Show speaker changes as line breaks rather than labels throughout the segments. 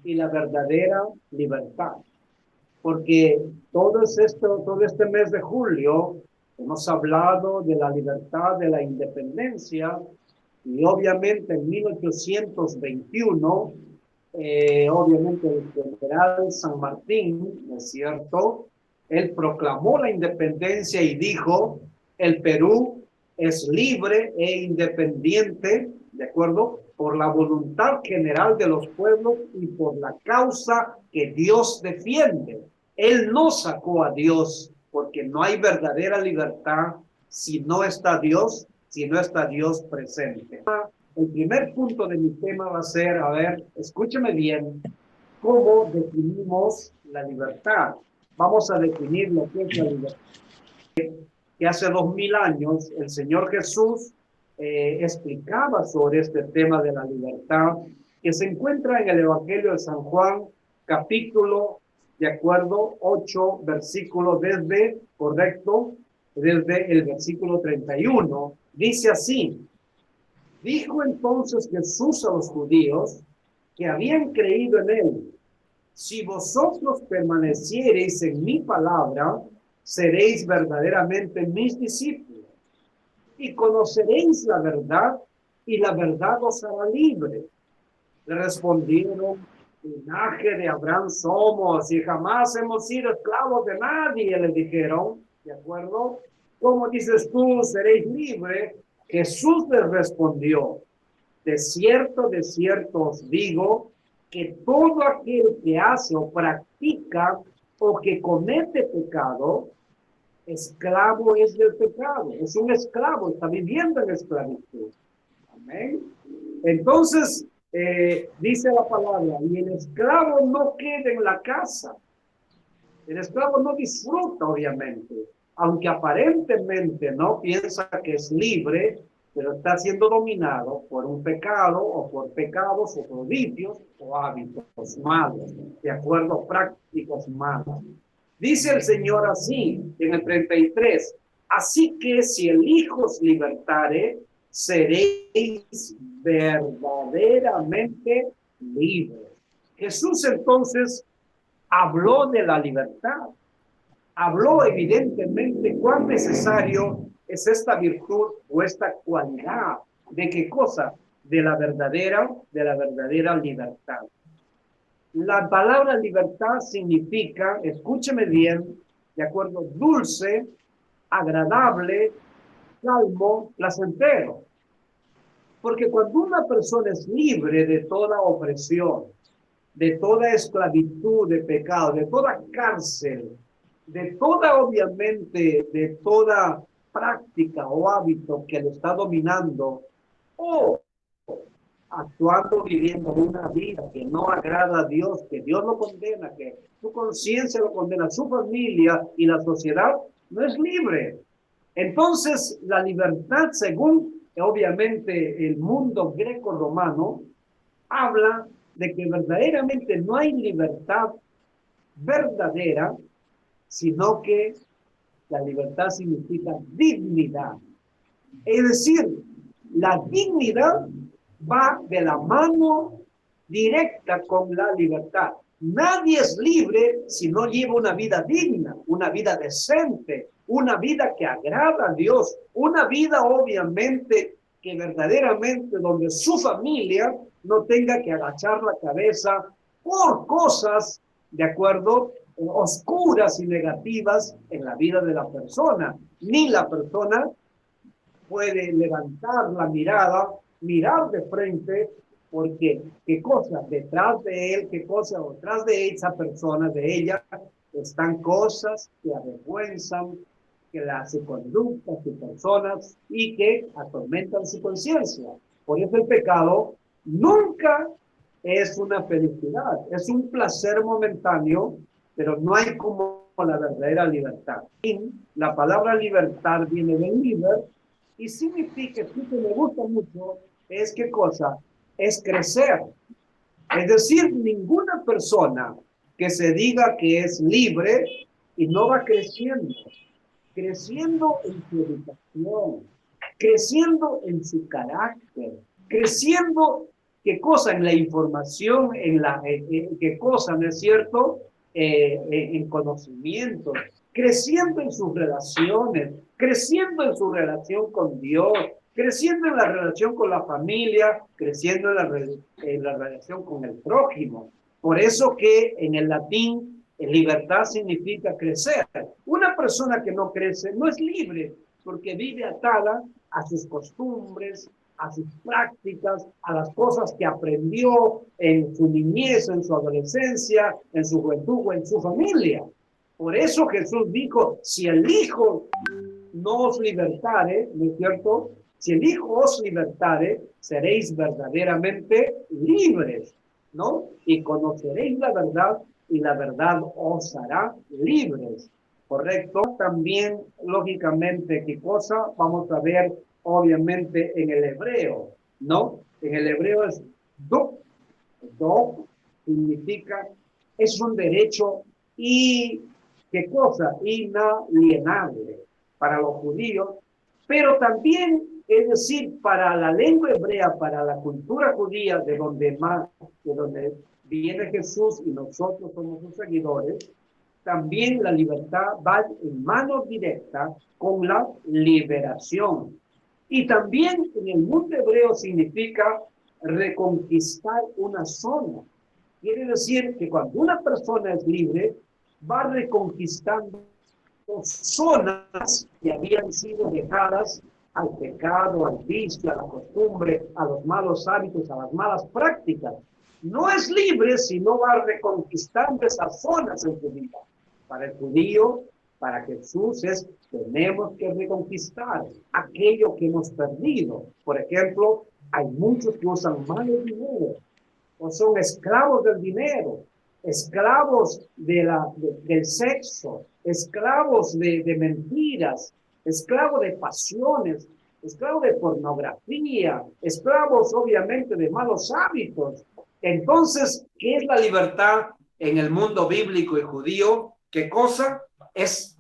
y la verdadera libertad. Porque todo este mes de julio hemos hablado de la libertad, de la independencia, y obviamente en 1821, obviamente el general San Martín, ¿no es cierto? Él proclamó la independencia y dijo, el Perú es libre e independiente, ¿de acuerdo? Por la voluntad general de los pueblos y por la causa que Dios defiende. Él no sacó a Dios porque no hay verdadera libertad si no está Dios, si no está Dios presente. El primer punto de mi tema va a ser, a ver, escúcheme bien, ¿cómo definimos la libertad? Vamos a definir lo que es la libertad. Que hace 2000 años el Señor Jesús explicaba sobre este tema de la libertad, que se encuentra en el Evangelio de San Juan, capítulo, de acuerdo, 8 versículos desde, correcto, desde el versículo 31. Dice así, dijo entonces Jesús a los judíos que habían creído en él, si vosotros permaneciereis en mi palabra, seréis verdaderamente mis discípulos y conoceréis la verdad y la verdad os hará libre. Le respondieron, linaje de Abraham somos y jamás hemos sido esclavos de nadie, le dijeron, ¿de acuerdo? ¿Cómo dices tú, seréis libre? Jesús les respondió, de cierto os digo, que todo aquel que hace o practica o que comete pecado, esclavo es del pecado, es un esclavo, está viviendo en esclavitud. Amén. Entonces, dice la palabra, y el esclavo no queda en la casa. El esclavo no disfruta, obviamente, aunque aparentemente no piensa que es libre, pero está siendo dominado por un pecado o por pecados o por vicios o hábitos malos, de acuerdo a prácticas malas. Dice el Señor así en el 33, así que si el Hijo os libertare, seréis verdaderamente libres. Jesús entonces habló de la libertad, habló evidentemente cuán necesario es esta virtud o esta cualidad de qué cosa, de la verdadera libertad. La palabra libertad significa, escúcheme bien, de acuerdo, dulce, agradable, calmo, placentero. Porque cuando una persona es libre de toda opresión, de toda esclavitud, de pecado, de toda cárcel, de toda, obviamente, de toda práctica o hábito que le está dominando, o actuando, viviendo una vida que no agrada a Dios, que Dios lo condena, que su conciencia lo condena, su familia y la sociedad, no es libre. Entonces, la libertad, según obviamente el mundo greco-romano, habla de que verdaderamente no hay libertad verdadera, sino que la libertad significa dignidad. Es decir, la dignidad va de la mano directa con la libertad. Nadie es libre si no lleva una vida digna, una vida decente, una vida que agrada a Dios, una vida obviamente que verdaderamente donde su familia no tenga que agachar la cabeza por cosas, de acuerdo, oscuras y negativas en la vida de la persona, ni la persona puede levantar la mirada, mirar de frente, porque qué cosa detrás de él, qué cosa detrás de esa persona, de ella, están cosas que avergüenzan, que la hacen conductas y personas y que atormentan su conciencia. Por eso el pecado nunca es una felicidad, es un placer momentáneo, pero no hay como la verdadera libertad. La palabra libertad viene de liber, y significa, esto que me gusta mucho, es qué cosa, es crecer. Es decir, ninguna persona que se diga que es libre y no va creciendo, creciendo en su educación, creciendo en su carácter, creciendo ¿qué cosa? En la información, ¿qué cosa? ¿No es cierto? En conocimiento, creciendo en sus relaciones, creciendo en su relación con Dios, creciendo en la relación con la familia, creciendo en la relación con el prójimo. Por eso que en el latín libertad significa crecer. Una persona que no crece no es libre porque vive atada a sus costumbres, a sus prácticas, a las cosas que aprendió en su niñez, en su adolescencia, en su juventud o en su familia. Por eso Jesús dijo, si el Hijo no os libertare, ¿no es cierto? Si el Hijo os libertare, seréis verdaderamente libres, ¿no? Y conoceréis la verdad y la verdad os hará libres, ¿correcto? También, lógicamente, ¿qué cosa? Vamos a ver, obviamente, en el hebreo, ¿no? En el hebreo es duk. Duk significa, es un derecho y, ¿qué cosa? Inalienable para los judíos, pero también, es decir, para la lengua hebrea, para la cultura judía, de donde viene Jesús y nosotros somos sus seguidores, también la libertad va en mano directa con la liberación. Y también en el mundo hebreo significa reconquistar una zona. Quiere decir que cuando una persona es libre, va reconquistando zonas que habían sido dejadas al pecado, al vicio, a la costumbre, a los malos hábitos, a las malas prácticas. No es libre si no va reconquistando esas zonas en su vida. Para el judío, para Jesús tenemos que reconquistar aquello que hemos perdido. Por ejemplo, hay muchos que usan mal el dinero o son esclavos del dinero, esclavos del sexo, esclavos de mentiras, esclavos de pasiones, esclavos de pornografía, esclavos obviamente de malos hábitos. Entonces, ¿qué es la libertad en el mundo bíblico y judío? ¿Qué cosa? Es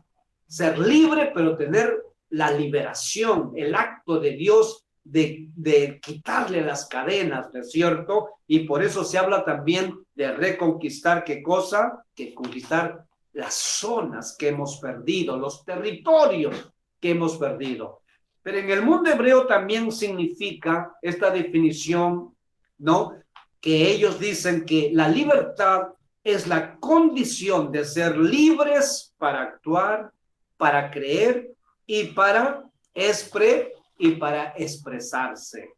ser libre, pero tener la liberación, el acto de Dios de quitarle las cadenas, ¿no es cierto? Y por eso se habla también de reconquistar, ¿qué cosa? Que conquistar las zonas que hemos perdido, los territorios que hemos perdido. Pero en el mundo hebreo también significa esta definición, ¿no? Que ellos dicen que la libertad es la condición de ser libres para actuar, para creer y para expresarse.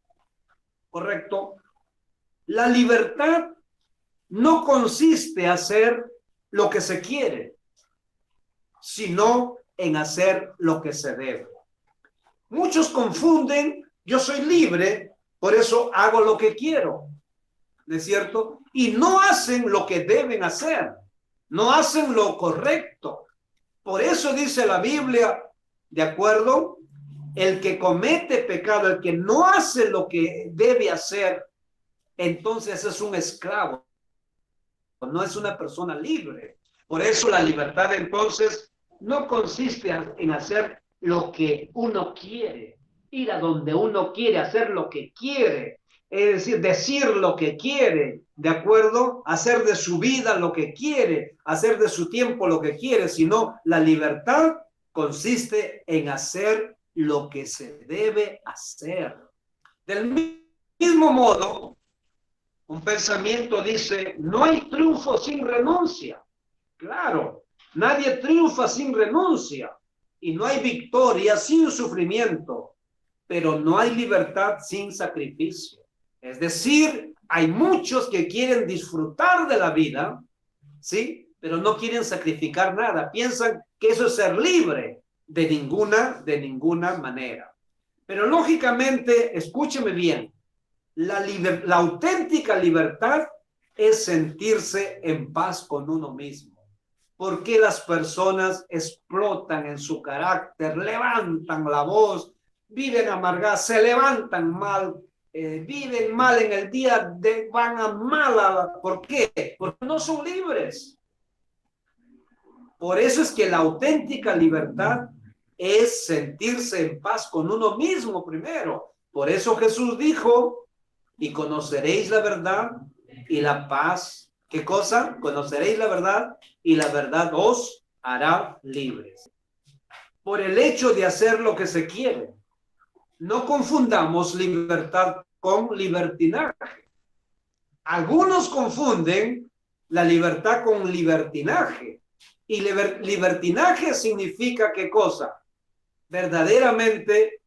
¿Correcto? La libertad no consiste en hacer lo que se quiere, sino en hacer lo que se debe. Muchos confunden, yo soy libre, por eso hago lo que quiero, ¿no es cierto? Y no hacen lo que deben hacer, no hacen lo correcto. Por eso dice la Biblia, ¿de acuerdo? El que comete pecado, el que no hace lo que debe hacer, entonces es un esclavo, no es una persona libre. Por eso la libertad entonces no consiste en hacer lo que uno quiere, ir a donde uno quiere, hacer lo que quiere, es decir lo que quiere, ¿de acuerdo? Hacer de su vida lo que quiere, hacer de su tiempo lo que quiere, sino la libertad consiste en hacer lo que se debe hacer. Del mismo modo, un pensamiento dice, no hay triunfo sin renuncia. Claro, nadie triunfa sin renuncia y no hay victoria sin sufrimiento, pero no hay libertad sin sacrificio. Es decir, hay muchos que quieren disfrutar de la vida, ¿sí? Pero no quieren sacrificar nada. Piensan que eso es ser libre. De ninguna manera. Pero lógicamente, escúcheme bien, la auténtica libertad es sentirse en paz con uno mismo. Porque las personas explotan en su carácter, levantan la voz, viven amargadas, se levantan mal, viven mal en el día, van a mala. ¿Por qué? Porque no son libres. Por eso es que la auténtica libertad es sentirse en paz con uno mismo primero. Por eso Jesús dijo, y conoceréis la verdad y la paz. ¿Qué cosa? Conoceréis la verdad y la verdad os hará libres. Por el hecho de hacer lo que se quiere. No confundamos libertad con libertinaje. Algunos confunden la libertad con libertinaje. Y libertinaje significa ¿qué cosa? Verdaderamente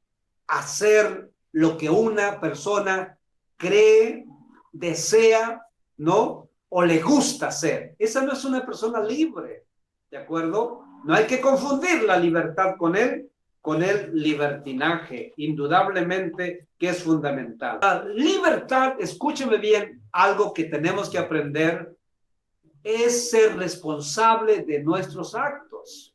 hacer lo que una persona cree, desea, ¿no? O le gusta hacer. Esa no es una persona libre, ¿de acuerdo? No hay que confundir la libertad con el libertinaje, indudablemente que es fundamental. La libertad, escúcheme bien, algo que tenemos que aprender es ser responsable de nuestros actos.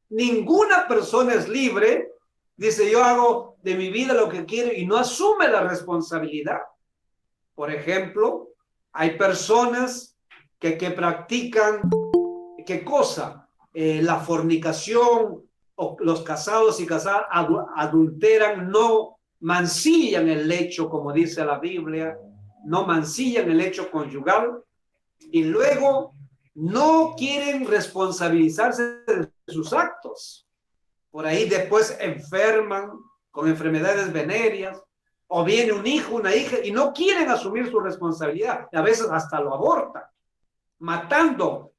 Ninguna persona es libre, dice yo hago de mi vida lo que quiero y no asume la responsabilidad. Por ejemplo, hay personas que practican, ¿qué cosa? La fornicación, o los casados y casadas adulteran, no mancillan el lecho, como dice la Biblia, no mancillan el lecho conyugal, y luego no quieren responsabilizarse de sus actos. Por ahí después enferman con enfermedades venéreas, o viene un hijo, una hija, y no quieren asumir su responsabilidad. A veces hasta lo abortan, matando,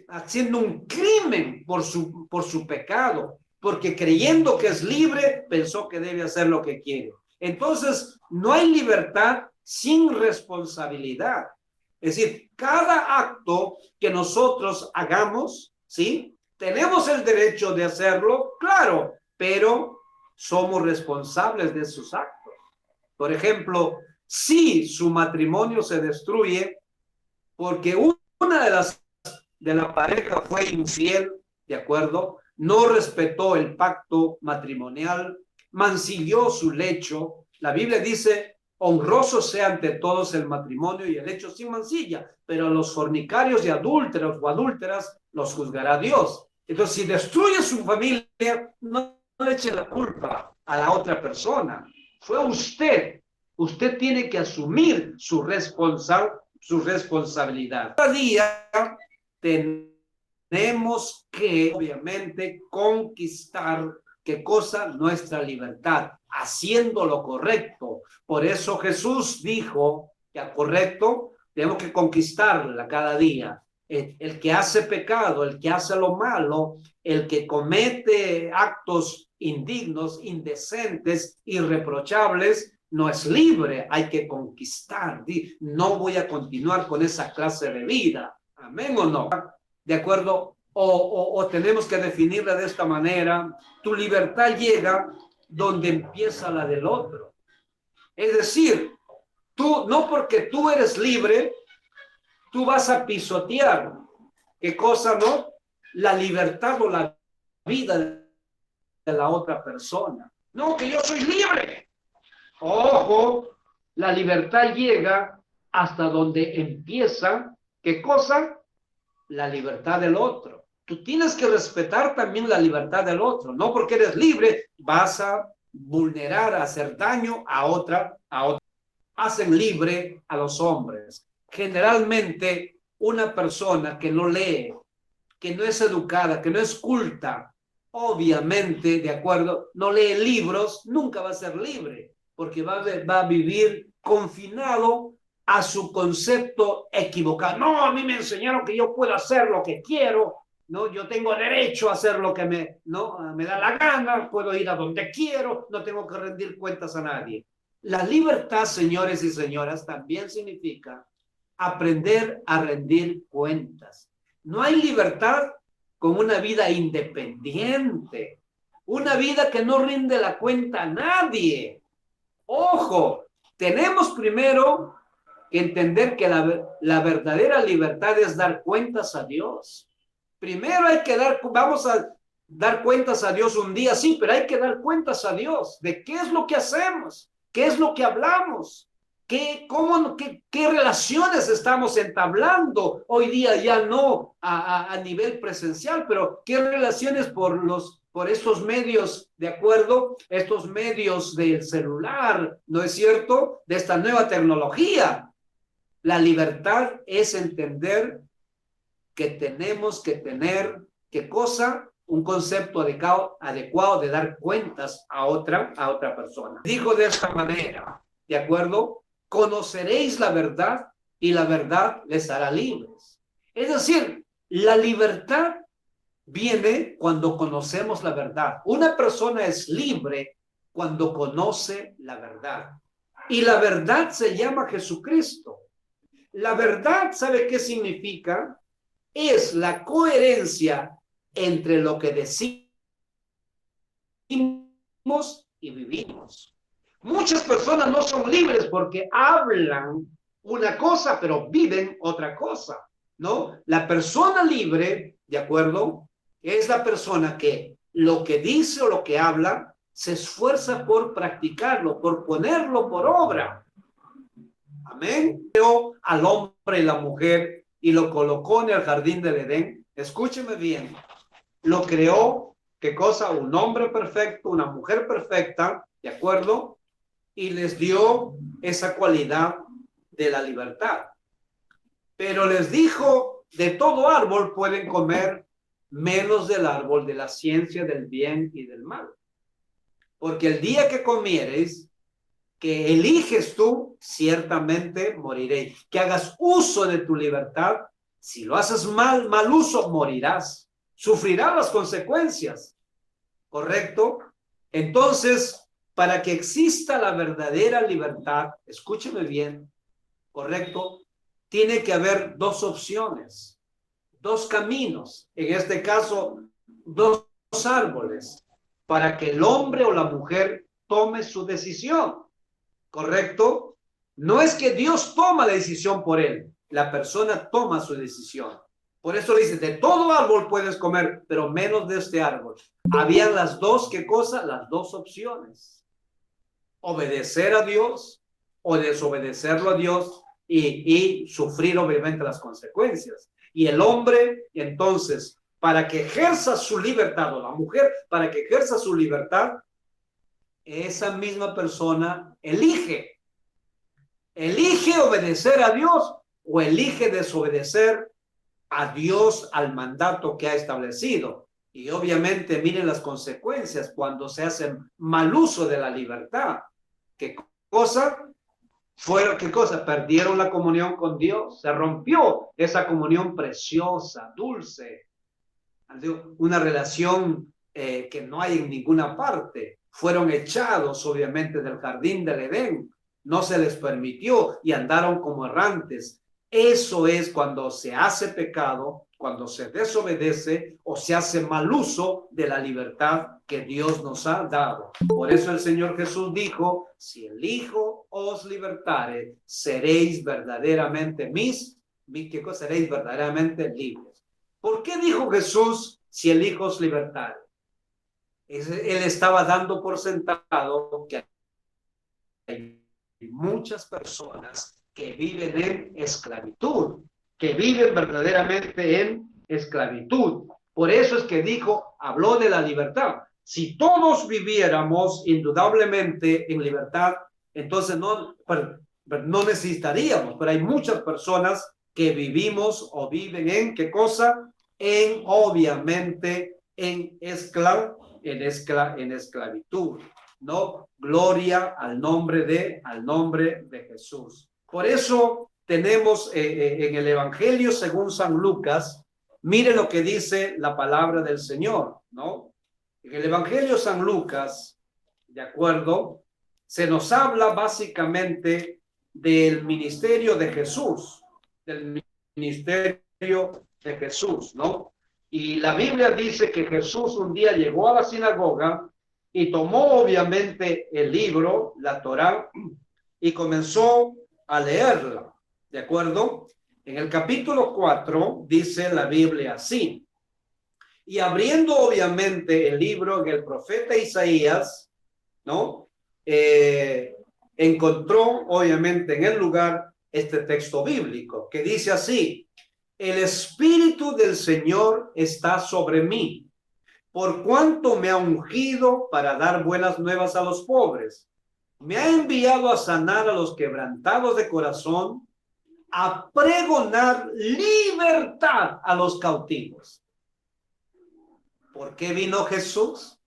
haciendo un crimen por su pecado, porque creyendo que es libre, pensó que debe hacer lo que quiere. Entonces, no hay libertad sin responsabilidad. Es decir, cada acto que nosotros hagamos, ¿sí? Tenemos el derecho de hacerlo, claro, pero somos responsables de sus actos. Por ejemplo, si su matrimonio se destruye porque una de la pareja fue infiel, ¿de acuerdo? No respetó el pacto matrimonial, mancilló su lecho. La Biblia dice, honroso sea ante todos el matrimonio y el lecho sin mancilla, pero a los fornicarios y adúlteros o adúlteras los juzgará Dios. Entonces, si destruye su familia, no le eche la culpa a la otra persona. Fue usted. Usted tiene que asumir su responsabilidad. Cada día tenemos que, obviamente, conquistar, ¿qué cosa? Nuestra libertad, haciendo lo correcto. Por eso Jesús dijo que al correcto tenemos que conquistarla cada día. El que hace pecado, el que hace lo malo, el que comete actos indignos, indecentes, irreprochables, no es libre, hay que conquistar. No voy a continuar con esa clase de vida. ¿Amén o no? ¿De acuerdo? O tenemos que definirla de esta manera. Tu libertad llega donde empieza la del otro. Es decir, tú, no porque tú eres libre, tú vas a pisotear. ¿Qué cosa, no? La libertad o la vida de la otra persona. No, que yo soy libre. Ojo, la libertad llega hasta donde empieza, ¿qué cosa? La libertad del otro. Tú tienes que respetar también la libertad del otro. No porque eres libre vas a vulnerar, a hacer daño a otra. Hacen libre a los hombres. Generalmente una persona que no lee, que no es educada, que no es culta, obviamente, de acuerdo, no lee libros, nunca va a ser libre, porque va a vivir confinado a su concepto equivocado. No, a mí me enseñaron que yo puedo hacer lo que quiero, ¿no? Yo tengo derecho a hacer lo que me da la gana, puedo ir a donde quiero, no tengo que rendir cuentas a nadie. La libertad, señores y señoras, también significa aprender a rendir cuentas. No hay libertad con una vida independiente, una vida que no rinde la cuenta a nadie. Ojo, tenemos primero que entender que la verdadera libertad es dar cuentas a Dios. Primero hay que vamos a dar cuentas a Dios un día, sí, pero hay que dar cuentas a Dios de qué es lo que hacemos, qué es lo que hablamos, qué relaciones estamos entablando hoy día, ya no a nivel presencial, pero qué relaciones por por estos medios, ¿de acuerdo? Estos medios del celular, ¿no es cierto? De esta nueva tecnología. La libertad es entender que tenemos que tener, ¿qué cosa? Un concepto adecuado de dar cuentas a otra persona. Dijo de esta manera, ¿de acuerdo? Conoceréis la verdad y la verdad les hará libres. Es decir, la libertad viene cuando conocemos la verdad. Una persona es libre cuando conoce la verdad. Y la verdad se llama Jesucristo. La verdad, ¿sabe qué significa? Es la coherencia entre lo que decimos y vivimos. Muchas personas no son libres porque hablan una cosa, pero viven otra cosa, ¿no? La persona libre, ¿de acuerdo? Es la persona que lo que dice o lo que habla se esfuerza por practicarlo, por ponerlo por obra. Amén. Creó al hombre y la mujer y lo colocó en el jardín del Edén. Escúcheme bien. Lo creó, ¿qué cosa? Un hombre perfecto, una mujer perfecta, ¿de acuerdo? Y les dio esa cualidad de la libertad. Pero les dijo, de todo árbol pueden comer, menos del árbol de la ciencia del bien y del mal. Porque el día que comieres, que eliges tú, ciertamente moriréis. Que hagas uso de tu libertad. Si lo haces mal uso, morirás. Sufrirás las consecuencias. ¿Correcto? Entonces, para que exista la verdadera libertad, escúcheme bien, ¿correcto? Tiene que haber dos opciones, dos caminos, en este caso, dos árboles, para que el hombre o la mujer tome su decisión. ¿Correcto? No es que Dios toma la decisión por él, la persona toma su decisión. Por eso dice, de todo árbol puedes comer, pero menos de este árbol. Habían las dos, ¿qué cosa? Las dos opciones. Obedecer a Dios o desobedecerlo a Dios y sufrir obviamente las consecuencias. Y el hombre, entonces, para que ejerza su libertad, o la mujer, para que ejerza su libertad, esa misma persona elige obedecer a Dios o elige desobedecer a Dios, al mandato que ha establecido. Y obviamente miren las consecuencias cuando se hace mal uso de la libertad. ¿Qué cosa? ¿Qué cosa? Perdieron la comunión con Dios, se rompió esa comunión preciosa, dulce, una relación que no hay en ninguna parte. Fueron echados obviamente del jardín del Edén, no se les permitió y andaron como errantes. Eso es cuando se hace pecado, cuando se desobedece o se hace mal uso de la libertad que Dios nos ha dado. Por eso el Señor Jesús dijo, si el Hijo os libertare, seréis verdaderamente ¿qué cosa? Seréis verdaderamente libres. ¿Por qué dijo Jesús, si el Hijo os libertare? Él estaba dando por sentado que hay muchas personas que viven en esclavitud, que viven verdaderamente en esclavitud. Por eso es que habló de la libertad. Si todos viviéramos indudablemente en libertad, entonces no necesitaríamos, pero hay muchas personas que vivimos o viven en, ¿qué cosa? Obviamente, en esclavitud. ¿No? Gloria al nombre de Jesús. Por eso tenemos en el Evangelio según San Lucas, mire lo que dice la palabra del Señor, ¿no? En el Evangelio San Lucas, ¿de acuerdo? Se nos habla básicamente del ministerio de Jesús, ¿no? Y la Biblia dice que Jesús un día llegó a la sinagoga y tomó obviamente el libro, la Torá, y comenzó a leerla, ¿de acuerdo? En el capítulo 4 dice la Biblia así, y abriendo obviamente el libro en el profeta Isaías, ¿no? Encontró obviamente en el lugar este texto bíblico que dice así, el Espíritu del Señor está sobre mí, por cuanto me ha ungido para dar buenas nuevas a los pobres. Me ha enviado a sanar a los quebrantados de corazón, a pregonar libertad a los cautivos. ¿Por qué vino Jesús?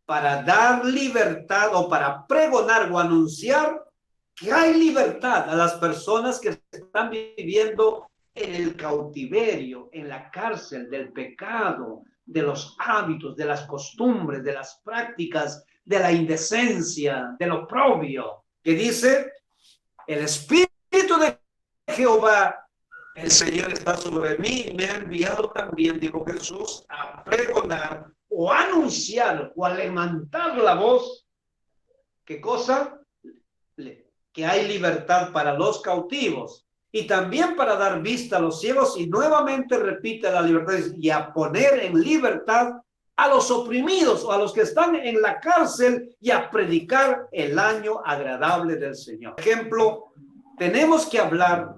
Para dar libertad o para pregonar o anunciar que hay libertad a las personas que están viviendo en el cautiverio, en la cárcel del pecado, de los hábitos, de las costumbres, de las prácticas, de la indecencia, del oprobio, que dice, el Espíritu de Jehová, el Señor está sobre mí, me ha enviado también, dijo Jesús, a pregonar o anunciar o a levantar la voz. ¿Qué cosa? Que hay libertad para los cautivos y también para dar vista a los ciegos, y nuevamente repite la libertad y a poner en libertad a los oprimidos o a los que están en la cárcel y a predicar el año agradable del Señor. Por ejemplo, tenemos que hablar,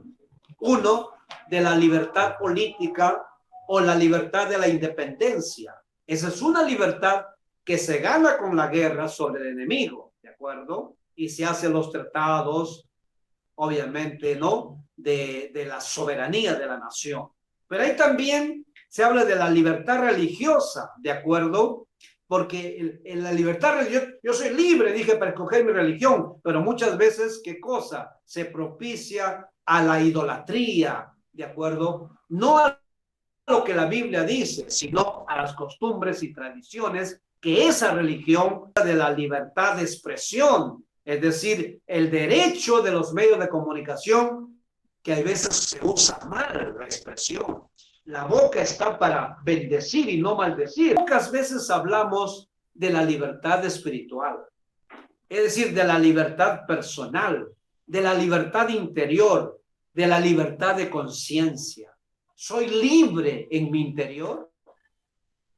uno, de la libertad política o la libertad de la independencia. Esa es una libertad que se gana con la guerra sobre el enemigo, ¿de acuerdo? Y se hacen los tratados, obviamente, ¿no? De la soberanía de la nación. Pero ahí también se habla de la libertad religiosa, ¿de acuerdo? Porque en la libertad religiosa, yo soy libre, dije, para escoger mi religión, pero muchas veces, ¿qué cosa? Se propicia a la idolatría, ¿de acuerdo? No a lo que la Biblia dice, sino a las costumbres y tradiciones que esa religión de la libertad de expresión, es decir, el derecho de los medios de comunicación, que a veces se usa mal la expresión. La boca está para bendecir y no maldecir. Pocas veces hablamos de la libertad espiritual, es decir, de la libertad personal, de la libertad interior, de la libertad de conciencia. ¿Soy libre en mi interior?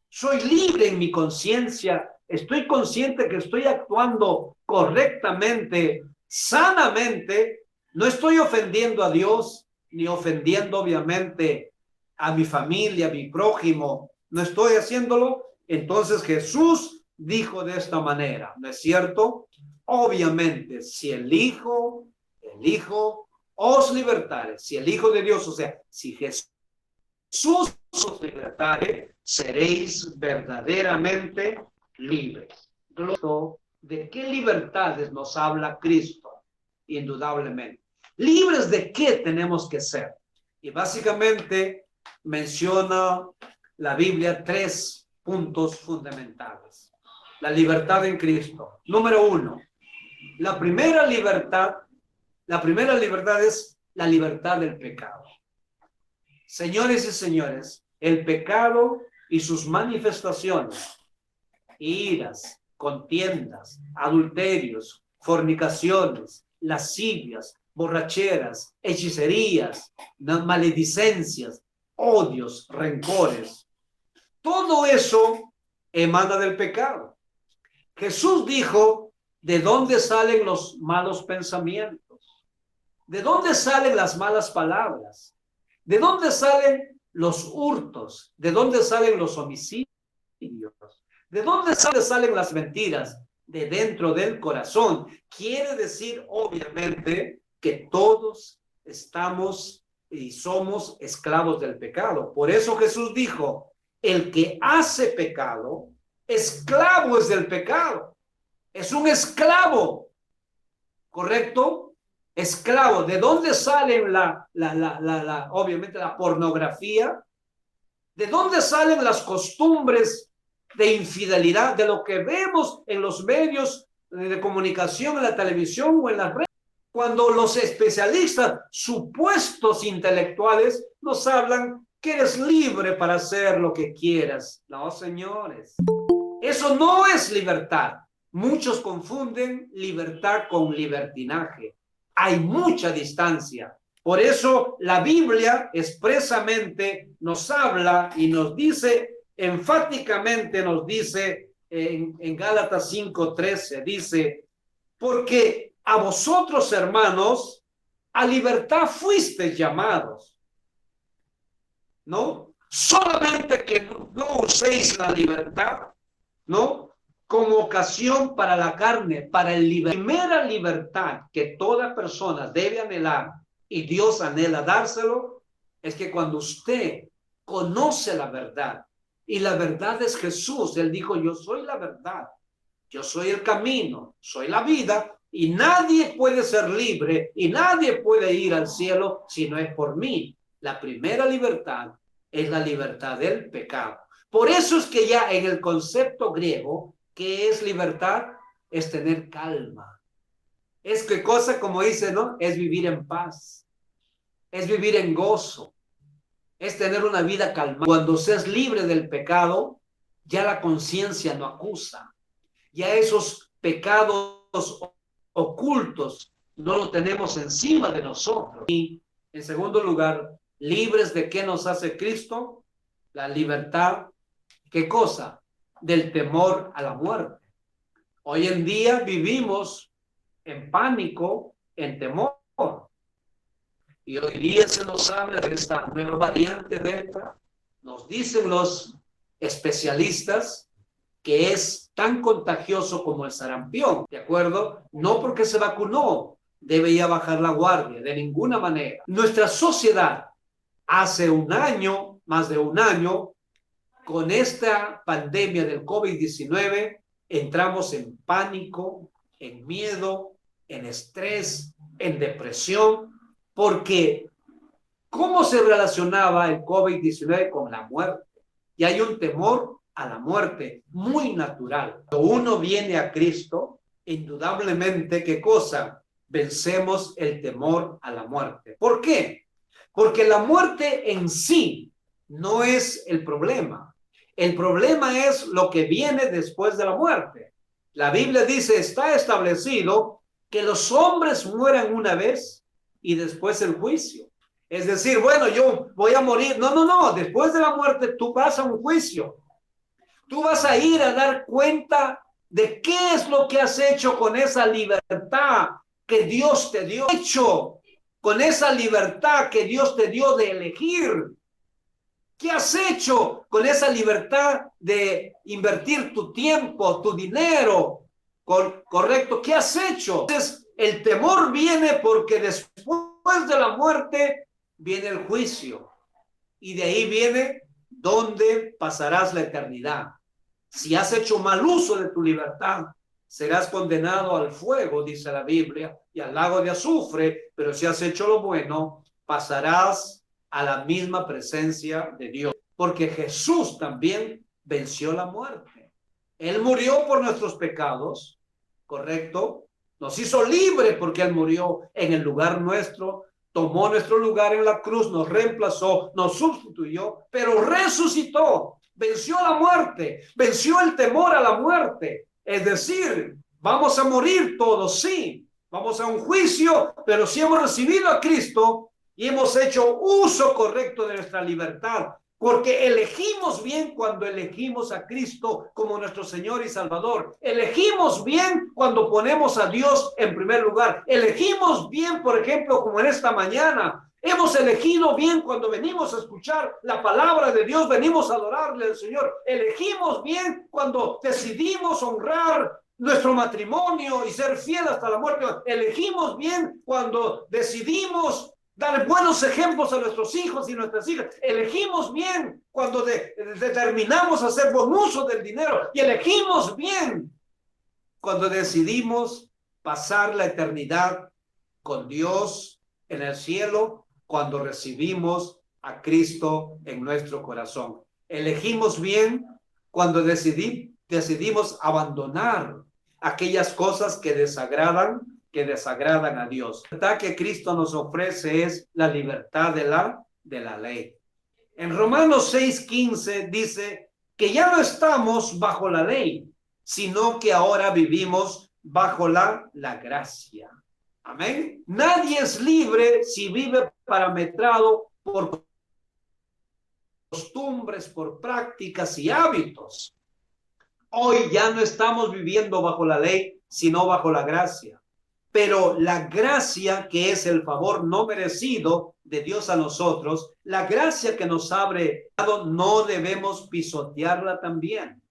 ¿Soy libre en mi conciencia? ¿Estoy consciente que estoy actuando correctamente, sanamente? No estoy ofendiendo a Dios, ni ofendiendo obviamente a mi familia, a mi prójimo. No estoy haciéndolo. Entonces Jesús dijo de esta manera, ¿no es cierto? Obviamente, si el Hijo os libertare, si el Hijo de Dios, o sea, si Jesús os libertare, seréis verdaderamente libres. ¿De qué libertades nos habla Cristo? Indudablemente. ¿Libres de qué tenemos que ser? Y básicamente menciona la Biblia 3 puntos fundamentales. La libertad en Cristo. Número 1. La primera libertad es la libertad del pecado. Señores y señores, el pecado y sus manifestaciones, iras, contiendas, adulterios, fornicaciones, lascivias, borracheras, hechicerías, maledicencias, odios, rencores, todo eso emana del pecado. Jesús dijo, ¿de dónde salen los malos pensamientos? ¿De dónde salen las malas palabras? ¿De dónde salen los hurtos? ¿De dónde salen los homicidios? ¿De dónde salen las mentiras? De dentro del corazón. Quiere decir, obviamente, que todos estamos y somos esclavos del pecado. Por eso Jesús dijo, el que hace pecado, esclavo es del pecado. Es un esclavo, ¿correcto? Esclavo. ¿De dónde salen obviamente la pornografía? ¿De dónde salen las costumbres de infidelidad? De lo que vemos en los medios de comunicación, en la televisión o en las redes. Cuando los especialistas, supuestos intelectuales, nos hablan que eres libre para hacer lo que quieras. No, señores. Eso no es libertad. Muchos confunden libertad con libertinaje. Hay mucha distancia. Por eso la Biblia expresamente nos habla y nos dice, enfáticamente nos dice en Gálatas 5:13, dice, porque a vosotros, hermanos, a libertad fuisteis llamados, ¿no? Solamente que no uséis la libertad ¿no? Como ocasión para la carne, para la primera libertad que toda persona debe anhelar y Dios anhela dárselo, es que cuando usted conoce la verdad, y la verdad es Jesús, Él dijo, yo soy la verdad, yo soy el camino, soy la vida, y nadie puede ser libre y nadie puede ir al cielo si no es por mí. La primera libertad es la libertad del pecado. Por eso es que ya en el concepto griego, ¿qué es libertad? Es tener calma. Es que cosa, como dice, ¿no? Es vivir en paz. Es vivir en gozo. Es tener una vida calma. Cuando seas libre del pecado, ya la conciencia no acusa. Ya esos pecados ocultos no lo tenemos encima de nosotros. Y en segundo lugar, libres de qué nos hace Cristo, la libertad. ¿Qué cosa? Del temor a la muerte. Hoy en día vivimos en pánico, en temor. Y hoy día se nos habla de esta nueva variante Delta. Nos dicen los especialistas que es tan contagioso como el sarampión, ¿de acuerdo? No porque se vacunó, debe ya bajar la guardia, de ninguna manera. Nuestra sociedad, hace un año, más de un año, con esta pandemia del COVID-19, entramos en pánico, en miedo, en estrés, en depresión, porque ¿cómo se relacionaba el COVID-19 con la muerte? Y hay un temor a la muerte muy natural. Cuando uno viene a Cristo, indudablemente, ¿qué cosa? Vencemos el temor a la muerte. ¿Por qué? Porque la muerte en sí no es el problema. El problema es lo que viene después de la muerte. La Biblia dice, está establecido que los hombres mueran una vez y después el juicio. Es decir, bueno, yo voy a morir. No, no, no. Después de la muerte tú vas a un juicio. Tú vas a ir a dar cuenta de qué es lo que has hecho con esa libertad que Dios te dio. Hecho con esa libertad que Dios te dio de elegir. ¿Qué has hecho con esa libertad de invertir tu tiempo, tu dinero? Correcto. ¿Qué has hecho? Entonces, el temor viene porque después de la muerte viene el juicio. Y de ahí viene dónde pasarás la eternidad. Si has hecho mal uso de tu libertad, serás condenado al fuego, dice la Biblia, y al lago de azufre, pero si has hecho lo bueno, pasarás a la misma presencia de Dios. Porque Jesús también venció la muerte. Él murió por nuestros pecados, ¿correcto? Nos hizo libres porque Él murió en el lugar nuestro, tomó nuestro lugar en la cruz, nos reemplazó, nos sustituyó, pero resucitó, venció la muerte, venció el temor a la muerte. Es decir, vamos a morir todos, sí, vamos a un juicio, pero si hemos recibido a Cristo y hemos hecho uso correcto de nuestra libertad, porque elegimos bien cuando elegimos a Cristo como nuestro Señor y Salvador. Elegimos bien cuando ponemos a Dios en primer lugar. Elegimos bien, por ejemplo, como en esta mañana. Hemos elegido bien cuando venimos a escuchar la palabra de Dios, venimos a adorarle al Señor. Elegimos bien cuando decidimos honrar nuestro matrimonio y ser fiel hasta la muerte. Elegimos bien cuando decidimos dar buenos ejemplos a nuestros hijos y nuestras hijas. Elegimos bien cuando determinamos hacer buen uso del dinero. Y elegimos bien cuando decidimos pasar la eternidad con Dios en el cielo, cuando recibimos a Cristo en nuestro corazón. Elegimos bien cuando decidimos abandonar aquellas cosas que desagradan a Dios. La libertad que Cristo nos ofrece es la libertad de la ley. En Romanos 6:15 dice que ya no estamos bajo la ley, sino que ahora vivimos bajo la gracia. Amén. Nadie es libre si vive parametrado por costumbres, por prácticas y hábitos. Hoy ya no estamos viviendo bajo la ley, sino bajo la gracia. Pero la gracia, que es el favor no merecido de Dios a nosotros, la gracia que nos abre, no debemos pisotearla también.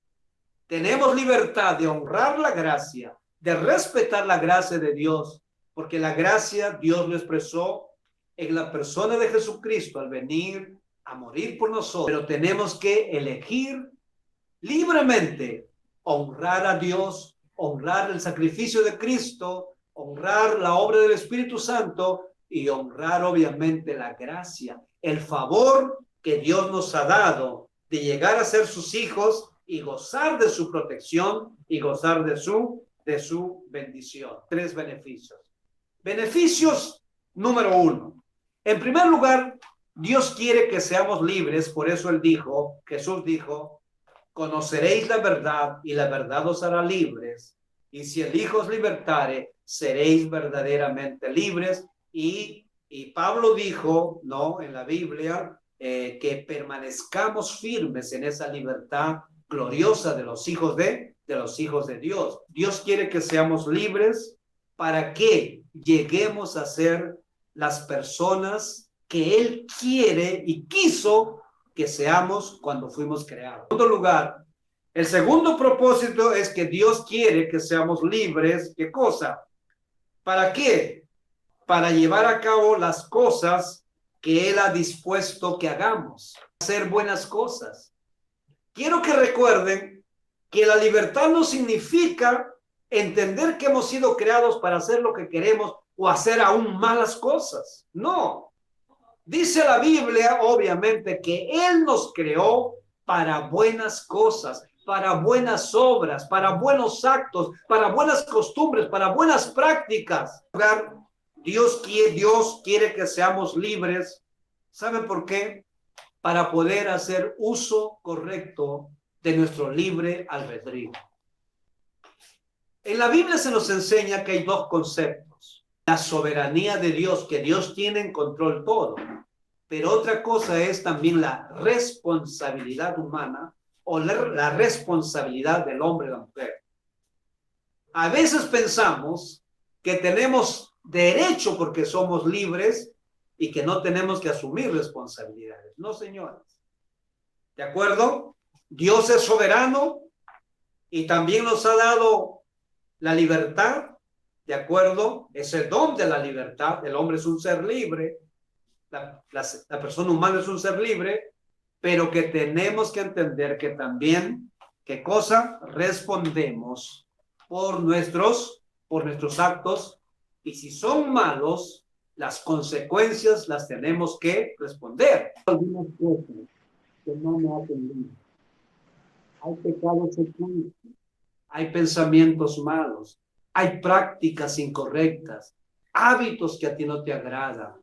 Tenemos libertad de honrar la gracia, de respetar la gracia de Dios, porque la gracia Dios lo expresó en la persona de Jesucristo al venir a morir por nosotros. Pero tenemos que elegir libremente honrar a Dios, honrar el sacrificio de Cristo, honrar la obra del Espíritu Santo y honrar obviamente la gracia, el favor que Dios nos ha dado de llegar a ser sus hijos y gozar de su protección y gozar de su bendición. 3 beneficios. Beneficios número 1. En primer lugar, Dios quiere que seamos libres, por eso Jesús dijo, conoceréis la verdad y la verdad os hará libres, y si el Hijo os libertare, seréis verdaderamente libres. Y Pablo dijo, ¿no?, en la Biblia, que permanezcamos firmes en esa libertad gloriosa de los hijos de Dios. Dios quiere que seamos libres para que lleguemos a ser las personas que Él quiere y quiso que seamos cuando fuimos creados. En segundo lugar, el segundo propósito es que Dios quiere que seamos libres. ¿Qué cosa? ¿Para qué? Para llevar a cabo las cosas que Él ha dispuesto que hagamos, hacer buenas cosas. Quiero que recuerden que la libertad no significa entender que hemos sido creados para hacer lo que queremos o hacer aún malas cosas. No. Dice la Biblia, obviamente, que Él nos creó para buenas cosas, para buenas obras, para buenos actos, para buenas costumbres, para buenas prácticas. Dios quiere que seamos libres. ¿Sabe por qué? Para poder hacer uso correcto de nuestro libre albedrío. En la Biblia se nos enseña que hay 2 conceptos. La soberanía de Dios, que Dios tiene en control todo. Pero otra cosa es también la responsabilidad humana o la responsabilidad del hombre y la mujer. A veces pensamos que tenemos derecho porque somos libres y que no tenemos que asumir responsabilidades. No, señores. ¿De acuerdo? Dios es soberano y también nos ha dado la libertad. ¿De acuerdo? Es el don de la libertad. El hombre es un ser libre. La persona humana es un ser libre, pero que tenemos que entender que también, ¿qué cosa? Respondemos por nuestros actos, y si son malos, las consecuencias las tenemos que responder. Algunas cosas que no me atendí. Hay pecados ocultos, hay pensamientos malos, hay prácticas incorrectas, hábitos que a ti no te agradan.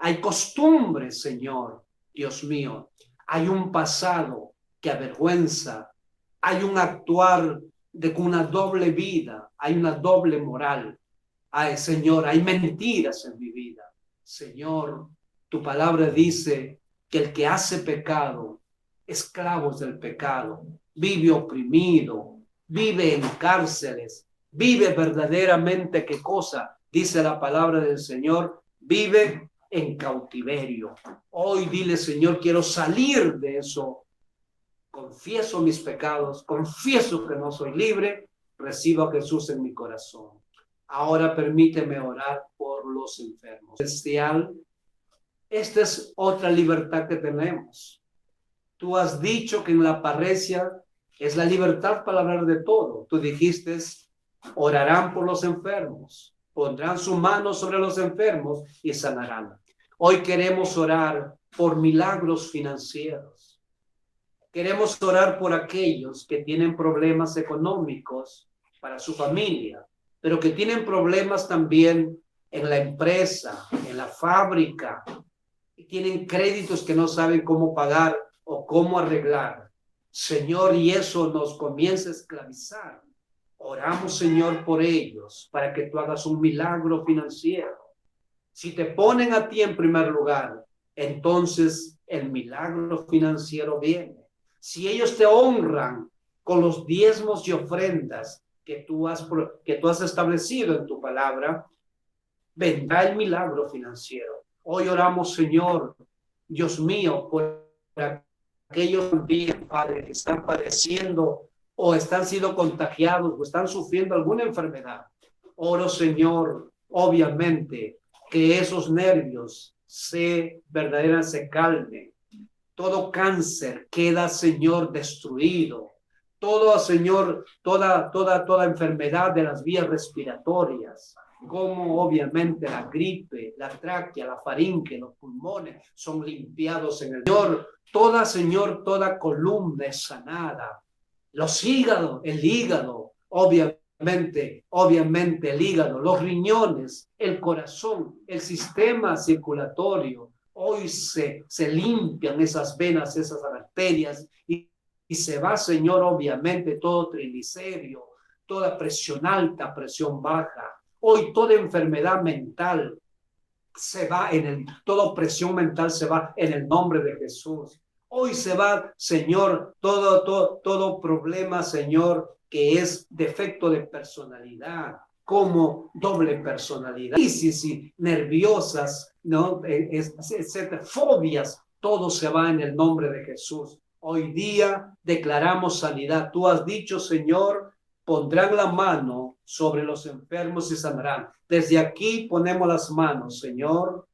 Hay costumbres, Señor, Dios mío. Hay un pasado que avergüenza. Hay un actuar con una doble vida. Hay una doble moral. Ay, Señor, hay mentiras en mi vida. Señor, tu palabra dice que el que hace pecado, esclavos del pecado, vive oprimido, vive en cárceles, vive verdaderamente, ¿qué cosa? Dice la palabra del Señor, vive en cautiverio. Hoy dile, Señor, quiero salir de eso. Confieso mis pecados, confieso que no soy libre, recibo a Jesús en mi corazón. Ahora permíteme orar por los enfermos. Celestial, esta es otra libertad que tenemos. Tú has dicho que en la parroquia es la libertad para hablar de todo. Tú dijiste, orarán por los enfermos, pondrán su mano sobre los enfermos y sanarán. Hoy queremos orar por milagros financieros. Queremos orar por aquellos que tienen problemas económicos para su familia, pero que tienen problemas también en la empresa, en la fábrica, y tienen créditos que no saben cómo pagar o cómo arreglar. Señor, y eso nos comienza a esclavizar. Oramos, Señor, por ellos, para que tú hagas un milagro financiero. Si te ponen a ti en primer lugar, entonces el milagro financiero viene. Si ellos te honran con los diezmos y ofrendas que tú has establecido en tu palabra, vendrá el milagro financiero. Hoy oramos, Señor, Dios mío, por aquellos también, Padre, que están padeciendo o están siendo contagiados o están sufriendo alguna enfermedad, oro, Señor, obviamente, que esos nervios verdaderamente se calmen. Todo cáncer queda, Señor, destruido. Todo, Señor, toda enfermedad de las vías respiratorias, como obviamente la gripe, la tráquea, la faringe, los pulmones, son limpiados en el Señor, toda columna es sanada. Los hígados, el hígado, obviamente el hígado, los riñones, el corazón, el sistema circulatorio, hoy se limpian esas venas, esas arterias y se va, Señor, obviamente todo triglicérido, toda presión alta, presión baja. Hoy toda enfermedad mental se va toda presión mental se va en el nombre de Jesús. Hoy se va, Señor, todo problema, Señor, que es defecto de personalidad, como doble personalidad, crisis nerviosas, ¿no? Etcétera, fobias, todo se va en el nombre de Jesús. Hoy día declaramos sanidad. Tú has dicho, Señor, pondrán la mano sobre los enfermos y sanarán. Desde aquí ponemos las manos, Señor,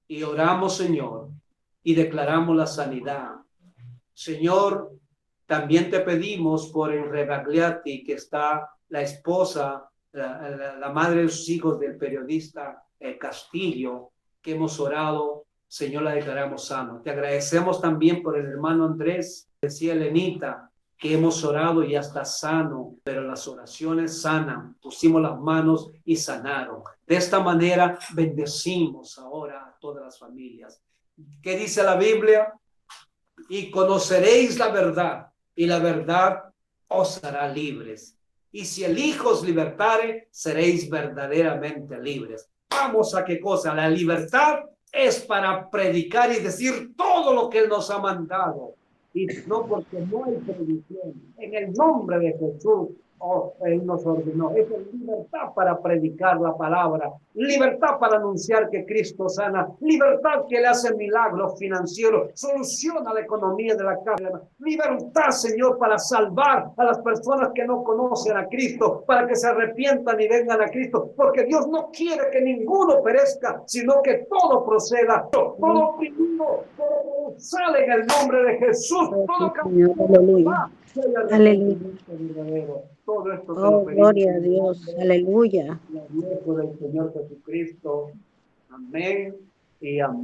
y oramos, Señor, y declaramos la sanidad. Señor, también te pedimos por el Rebagliati, que está la esposa, la madre de sus hijos del periodista Castillo, que hemos orado, Señor, la declaramos sano. Te agradecemos también por el hermano Andrés, decía Elenita, que hemos orado y ya está sano, pero las oraciones sanan, pusimos las manos y sanaron. De esta manera bendecimos ahora a todas las familias. ¿Qué dice la Biblia? Y conoceréis la verdad, y la verdad os hará libres. Y si el Hijo os libertare, seréis verdaderamente libres. Vamos a qué cosa, la libertad es para predicar y decir todo lo que Él nos ha mandado. Y no porque no hay predicción. En el nombre de Jesús, Él nos ordenó. Es libertad para predicar la palabra, libertad para anunciar que Cristo sana, libertad que le hace milagros financieros, soluciona la economía de la casa, libertad, Señor, para salvar a las personas que no conocen a Cristo, para que se arrepientan y vengan a Cristo, porque Dios no quiere que ninguno perezca, sino que todo proceda, todo oprimido, todo sale en el nombre de Jesús, todo
Señor, aleluya.
Aleluya. Todo esto
Oh, gloria a Dios, aleluya.
Del Señor Jesucristo. Amén y amén.